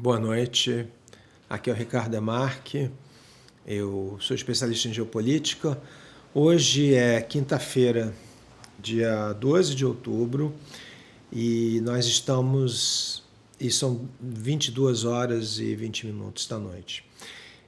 Boa noite, aqui é o Ricardo Demarque, eu sou especialista em geopolítica. Hoje é quinta-feira, dia 12 de outubro, e são 22 horas e 20 minutos da noite.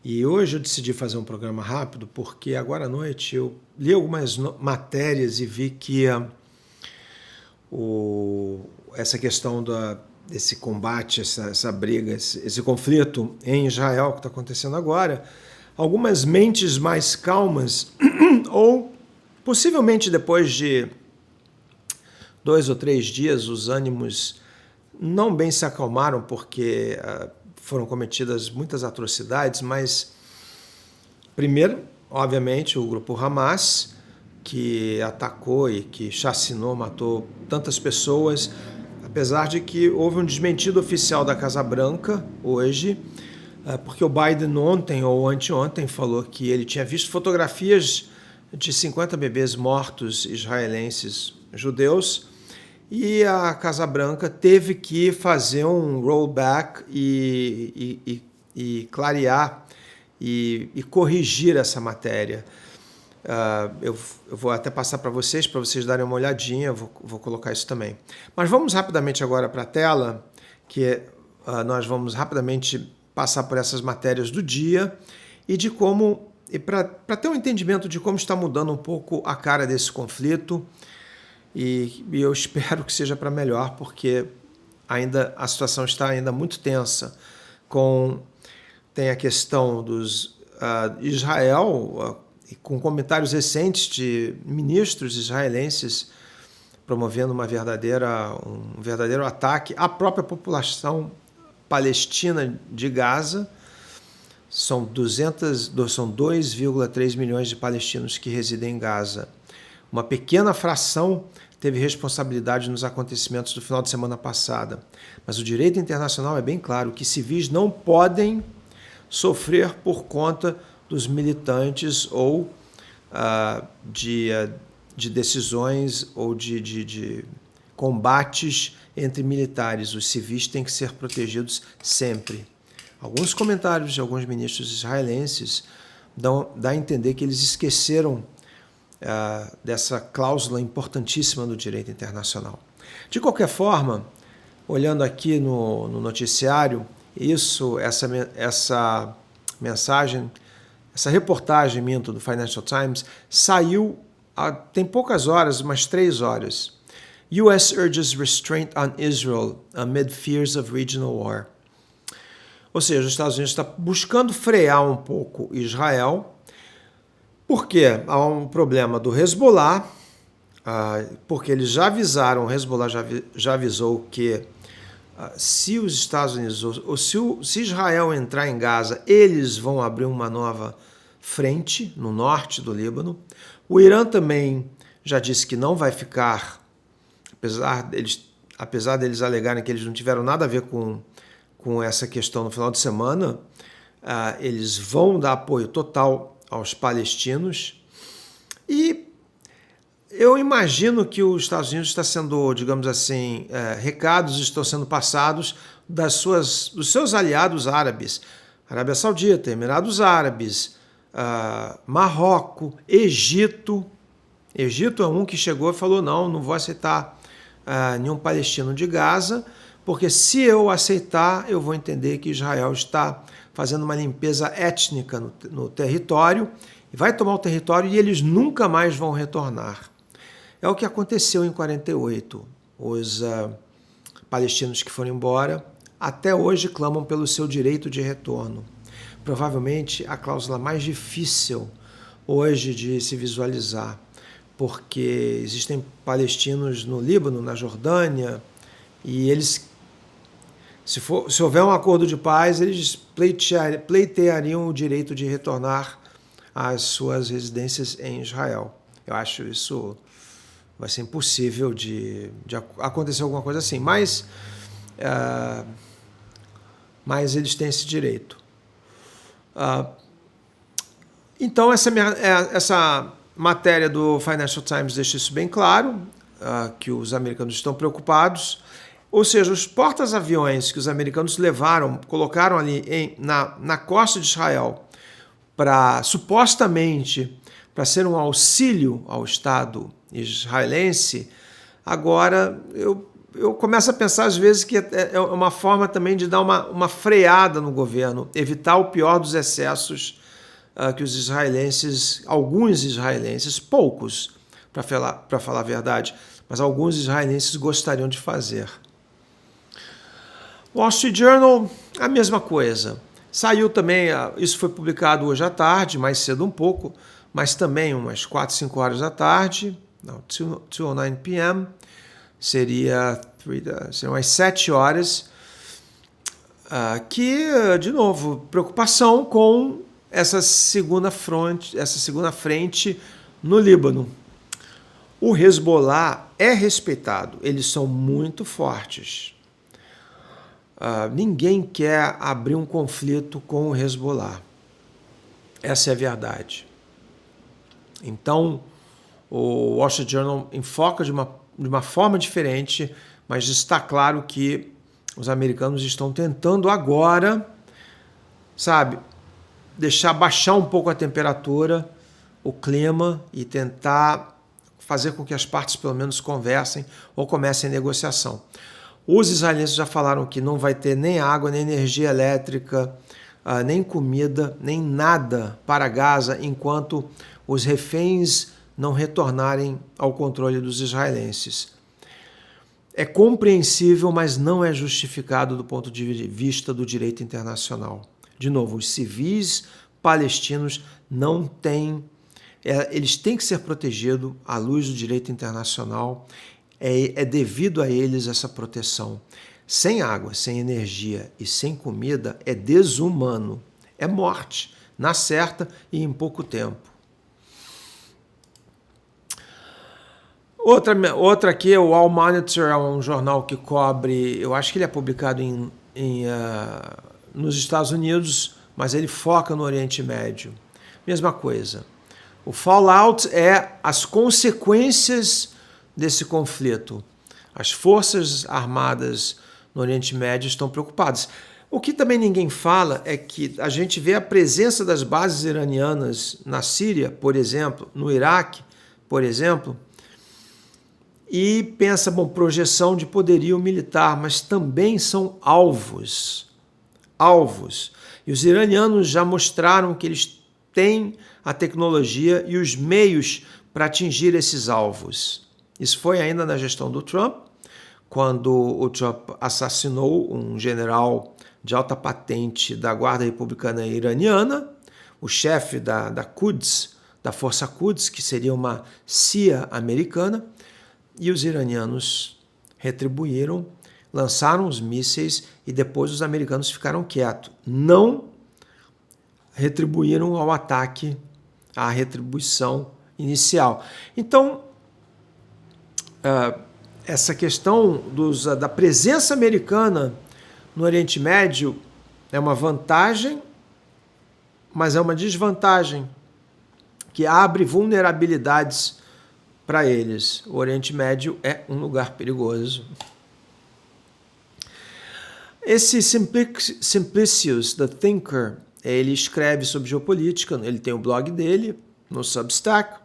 E hoje eu decidi fazer um programa rápido porque agora à noite eu li algumas matérias e vi que essa questão desse combate, essa briga, esse conflito em Israel que está acontecendo agora, algumas mentes mais calmas, ou possivelmente depois de 2 ou 3 dias, os ânimos não bem se acalmaram porque foram cometidas muitas atrocidades, mas primeiro, obviamente, o grupo Hamas, que atacou e que chacinou, matou tantas pessoas, apesar de que houve um desmentido oficial da Casa Branca hoje, porque o Biden ontem ou anteontem falou que ele tinha visto fotografias de 50 bebês mortos israelenses judeus, e a Casa Branca teve que fazer um rollback e clarear e corrigir essa matéria. Eu vou até passar para vocês darem uma olhadinha, vou colocar isso também. Mas vamos rapidamente agora para a tela, que nós vamos rapidamente passar por essas matérias do dia e de como, e para ter um entendimento de como está mudando um pouco a cara desse conflito, e eu espero que seja para melhor, porque a situação está ainda muito tensa. Tem a questão dos Israel, com comentários recentes de ministros israelenses promovendo um verdadeiro ataque à própria população palestina de Gaza. São 2,3 milhões de palestinos que residem em Gaza. Uma pequena fração teve responsabilidade nos acontecimentos do final de semana passada. Mas o direito internacional é bem claro que civis não podem sofrer por conta dos militantes ou de decisões ou de combates entre militares. Os civis têm que ser protegidos sempre. Alguns comentários de alguns ministros israelenses dão a entender que eles esqueceram dessa cláusula importantíssima do direito internacional. De qualquer forma, olhando aqui no noticiário, essa mensagem, essa reportagem do Financial Times saiu tem poucas horas, umas 3 horas. US urges restraint on Israel amid fears of regional war. Ou seja, os Estados Unidos está buscando frear um pouco Israel, porque há um problema do Hezbollah, porque eles já avisaram, o Hezbollah já avisou que se os Estados Unidos, ou se Israel entrar em Gaza, eles vão abrir uma nova frente no norte do Líbano. O Irã também já disse que não vai ficar, apesar deles alegarem que eles não tiveram nada a ver com essa questão no final de semana, eles vão dar apoio total aos palestinos. E eu imagino que os Estados Unidos está sendo, digamos assim, recados estão sendo passados dos seus aliados árabes, Arábia Saudita, Emirados Árabes, Marrocos, Egito. Egito é um que chegou e falou: não vou aceitar nenhum palestino de Gaza, porque se eu aceitar, eu vou entender que Israel está fazendo uma limpeza étnica no território, e vai tomar o território e eles nunca mais vão retornar. É o que aconteceu em 48. Os palestinos que foram embora até hoje clamam pelo seu direito de retorno. Provavelmente a cláusula mais difícil hoje de se visualizar, porque existem palestinos no Líbano, na Jordânia, e eles, se houver um acordo de paz, eles pleiteariam o direito de retornar às suas residências em Israel. Eu acho isso vai ser impossível de acontecer alguma coisa assim, mas eles têm esse direito. Então, essa matéria do Financial Times deixa isso bem claro, que os americanos estão preocupados. Ou seja, os portas-aviões que os americanos levaram, colocaram ali na costa de Israel, supostamente para ser um auxílio ao Estado israelense, agora eu começo a pensar às vezes que é uma forma também de dar uma freada no governo, evitar o pior dos excessos que os israelenses, alguns israelenses, poucos, para falar a verdade, mas alguns israelenses gostariam de fazer. Wall Street Journal, a mesma coisa. Saiu também, isso foi publicado hoje à tarde, mais cedo um pouco, mas também umas 4, 5 horas da tarde, 2:09 p.m., seriam umas 7 horas, que, de novo, preocupação com essa segunda frente no Líbano. O Hezbollah é respeitado, eles são muito fortes. Ninguém quer abrir um conflito com o Hezbollah. Essa é a verdade. Então, o Wall Street Journal enfoca de uma forma diferente, mas está claro que os americanos estão tentando agora, baixar um pouco a temperatura, o clima, e tentar fazer com que as partes pelo menos conversem ou comecem a negociação. Os israelenses já falaram que não vai ter nem água, nem energia elétrica, nem comida, nem nada para Gaza enquanto os reféns não retornarem ao controle dos israelenses. É compreensível, mas não é justificado do ponto de vista do direito internacional. De novo, os civis palestinos não têm, eles têm que ser protegidos à luz do direito internacional. É devido a eles essa proteção. Sem água, sem energia e sem comida é desumano. É morte, na certa e em pouco tempo. Outra aqui é o Wall Monitor, é um jornal que cobre, eu acho que ele é publicado nos Estados Unidos, mas ele foca no Oriente Médio. Mesma coisa. O fallout é as consequências desse conflito. As forças armadas no Oriente Médio estão preocupadas. O que também ninguém fala é que a gente vê a presença das bases iranianas na Síria, por exemplo, no Iraque, por exemplo, e pensa, projeção de poderio militar, mas também são alvos. E os iranianos já mostraram que eles têm a tecnologia e os meios para atingir esses alvos. Isso foi ainda na gestão do Trump, quando o Trump assassinou um general de alta patente da Guarda Republicana Iraniana, o chefe da Quds, da Força Quds, que seria uma CIA americana, e os iranianos retribuíram, lançaram os mísseis e depois os americanos ficaram quietos. Não retribuíram ao ataque, à retribuição inicial. Então, essa questão da presença americana no Oriente Médio é uma vantagem, mas é uma desvantagem, que abre vulnerabilidades para eles. O Oriente Médio é um lugar perigoso. Esse Simplicius, The Thinker, ele escreve sobre geopolítica, ele tem o blog dele no Substack.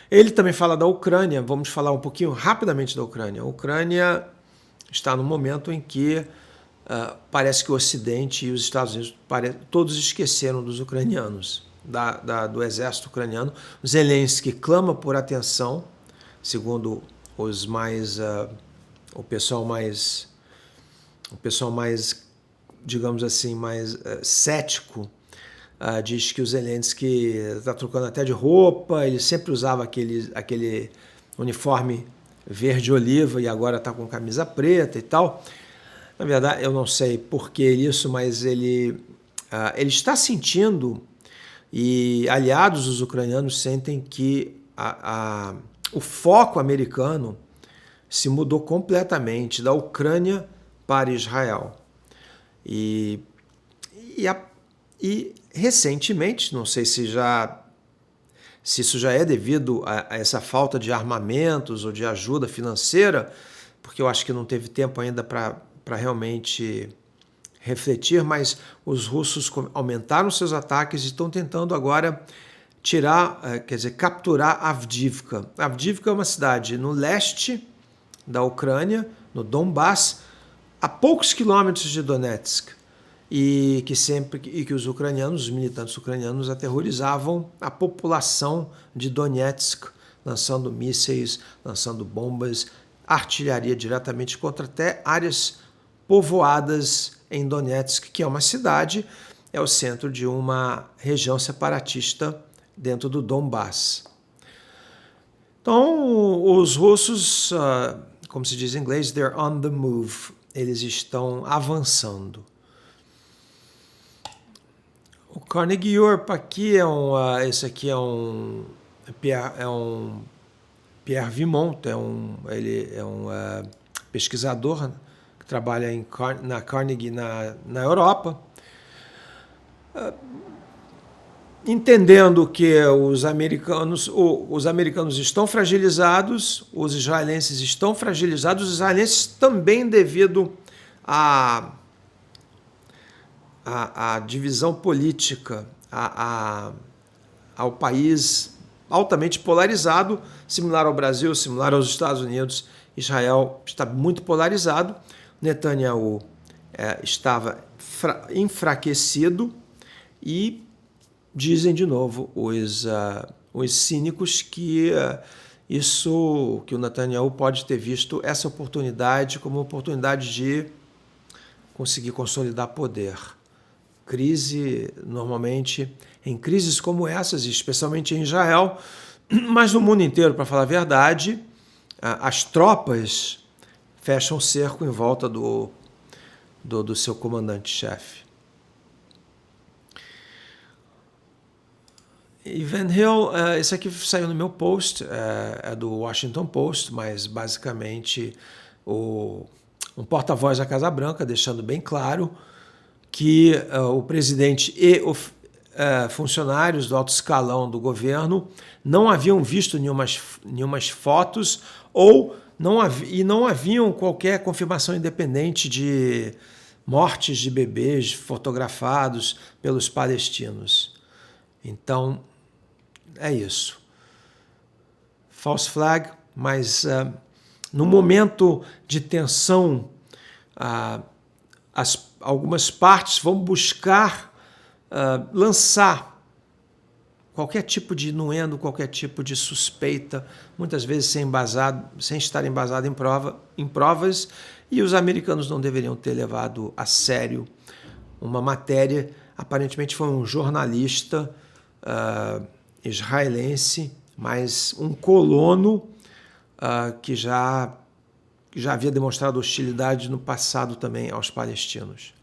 Ele também fala da Ucrânia. Vamos falar um pouquinho rapidamente da Ucrânia. A Ucrânia está no momento em que parece que o Ocidente e os Estados Unidos todos esqueceram dos ucranianos, do exército ucraniano. Zelensky clama por atenção, segundo os o pessoal mais, digamos assim, mais cético, diz que o Zelensky está trocando até de roupa, ele sempre usava aquele uniforme verde-oliva e agora está com camisa preta e tal. Na verdade, eu não sei por que isso, mas ele está sentindo, e aliados os ucranianos sentem que o foco americano se mudou completamente da Ucrânia para Israel. E recentemente, não sei se isso já é devido a essa falta de armamentos ou de ajuda financeira, porque eu acho que não teve tempo ainda para realmente refletir, mas os russos aumentaram seus ataques e estão tentando agora capturar Avdiivka. Avdiivka é uma cidade no leste da Ucrânia, no Donbass, a poucos quilômetros de Donetsk, e que os militantes ucranianos aterrorizavam a população de Donetsk, lançando mísseis, lançando bombas, artilharia diretamente contra até áreas povoadas em Donetsk, que é uma cidade, é o centro de uma região separatista dentro do Donbass. Então, os russos, como se diz em inglês, they're on the move. Eles estão avançando. O Carnegie Europe aqui esse aqui é um Pierre Vimont, ele é um pesquisador que trabalha na Carnegie na Europa, entendendo que os americanos estão fragilizados, os israelenses estão fragilizados, os israelenses também devido à divisão política, ao país altamente polarizado, similar ao Brasil, similar aos Estados Unidos. Israel está muito polarizado. Netanyahu estava enfraquecido e dizem de novo os cínicos que que o Netanyahu pode ter visto essa oportunidade como uma oportunidade de conseguir consolidar poder. Normalmente, em crises como essas, especialmente em Israel, mas no mundo inteiro, para falar a verdade, as tropas fecham cerco em volta do seu comandante-chefe. Van Hill, esse aqui saiu no meu post, é do Washington Post, mas basicamente um porta-voz da Casa Branca, deixando bem claro que o presidente e funcionários do alto escalão do governo não haviam visto nenhumas fotos não haviam qualquer confirmação independente de mortes de bebês fotografados pelos palestinos. Então, é isso. False flag, mas no momento de tensão, algumas partes vão buscar lançar qualquer tipo de inuendo, qualquer tipo de suspeita, muitas vezes sem estar embasado em provas, e os americanos não deveriam ter levado a sério uma matéria. Aparentemente foi um jornalista israelense, mas um colono que já havia demonstrado hostilidade no passado também aos palestinos.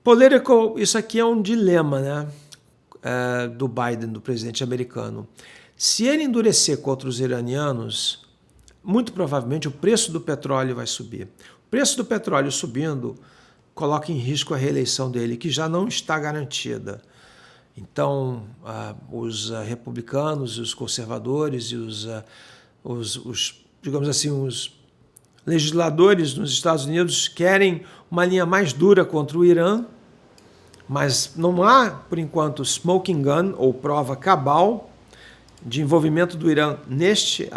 Political, isso aqui é um dilema, né, do Biden, do presidente americano. Se ele endurecer contra os iranianos, muito provavelmente o preço do petróleo vai subir. O preço do petróleo subindo coloca em risco a reeleição dele, que já não está garantida. Então, os republicanos, os conservadores e digamos assim, os legisladores nos Estados Unidos querem uma linha mais dura contra o Irã, mas não há, por enquanto, smoking gun ou prova cabal de envolvimento do Irã neste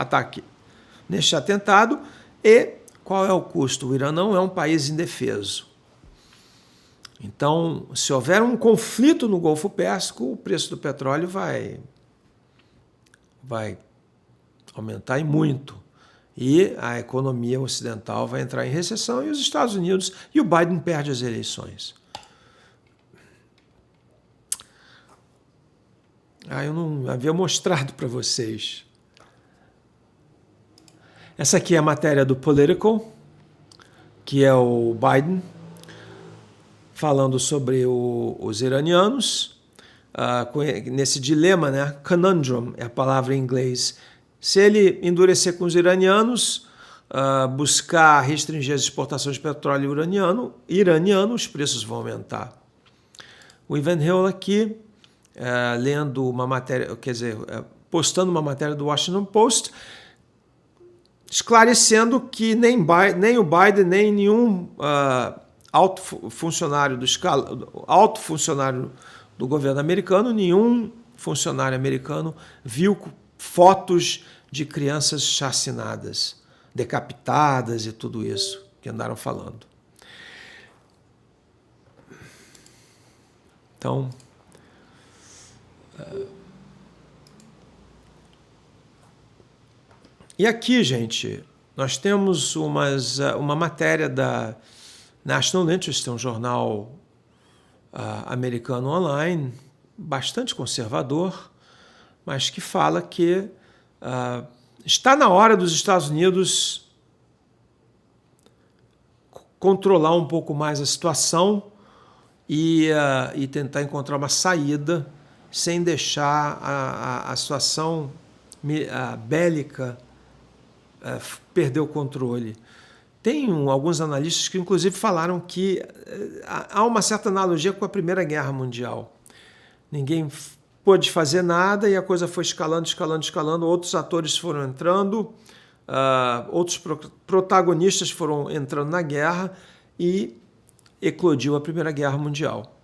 atentado. E qual é o custo? O Irã não é um país indefeso. Então, se houver um conflito no Golfo Pérsico, o preço do petróleo vai aumentar e muito. E a economia ocidental vai entrar em recessão e os Estados Unidos e o Biden perde as eleições. Eu não havia mostrado para vocês. Essa aqui é a matéria do Political, que é o Biden falando sobre os iranianos, nesse dilema, né? Conundrum é a palavra em inglês. Se ele endurecer com os iranianos, buscar restringir as exportações de petróleo iraniano, os preços vão aumentar. O Ivan Hill aqui, lendo uma matéria, postando uma matéria do Washington Post, esclarecendo que nem o Biden, nem nenhum alto funcionário do governo americano, nenhum funcionário americano viu fotos de crianças chacinadas, decapitadas e tudo isso que andaram falando. Então, e aqui, gente, nós temos uma matéria da National Interest, um jornal americano online, bastante conservador, mas que fala que está na hora dos Estados Unidos controlar um pouco mais a situação e tentar encontrar uma saída sem deixar a situação bélica perder o controle. Tem alguns analistas que, inclusive, falaram que há uma certa analogia com a Primeira Guerra Mundial. Ninguém pôde fazer nada e a coisa foi escalando, outros atores foram entrando, outros protagonistas foram entrando na guerra e eclodiu a Primeira Guerra Mundial.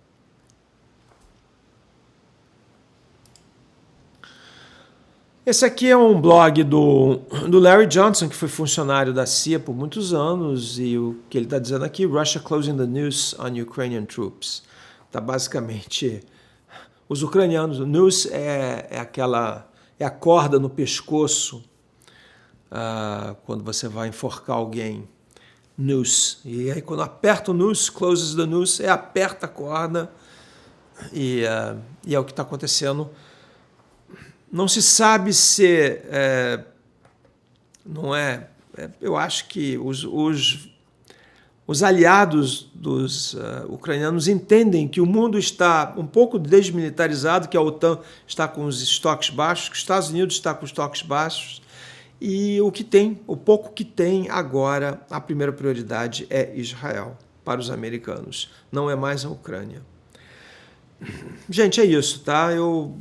Esse aqui é um blog do Larry Johnson, que foi funcionário da CIA por muitos anos, e o que ele está dizendo aqui, Russia closing the noose on Ukrainian troops. Está basicamente, os ucranianos, o noose é a corda no pescoço, quando você vai enforcar alguém, noose. E aí quando aperta o noose, closes the noose, aperta a corda, e é o que está acontecendo. Não se sabe se eu acho que os aliados dos ucranianos entendem que o mundo está um pouco desmilitarizado, que a OTAN está com os estoques baixos, que os Estados Unidos está com os estoques baixos, e o pouco que tem agora, a primeira prioridade é Israel para os americanos, não é mais a Ucrânia. Gente, é isso, tá? Eu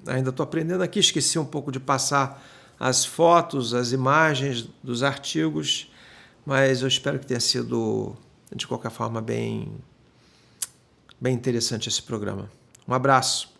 ainda estou aprendendo aqui, esqueci um pouco de passar as fotos, as imagens dos artigos, mas eu espero que tenha sido, de qualquer forma, bem interessante esse programa. Um abraço.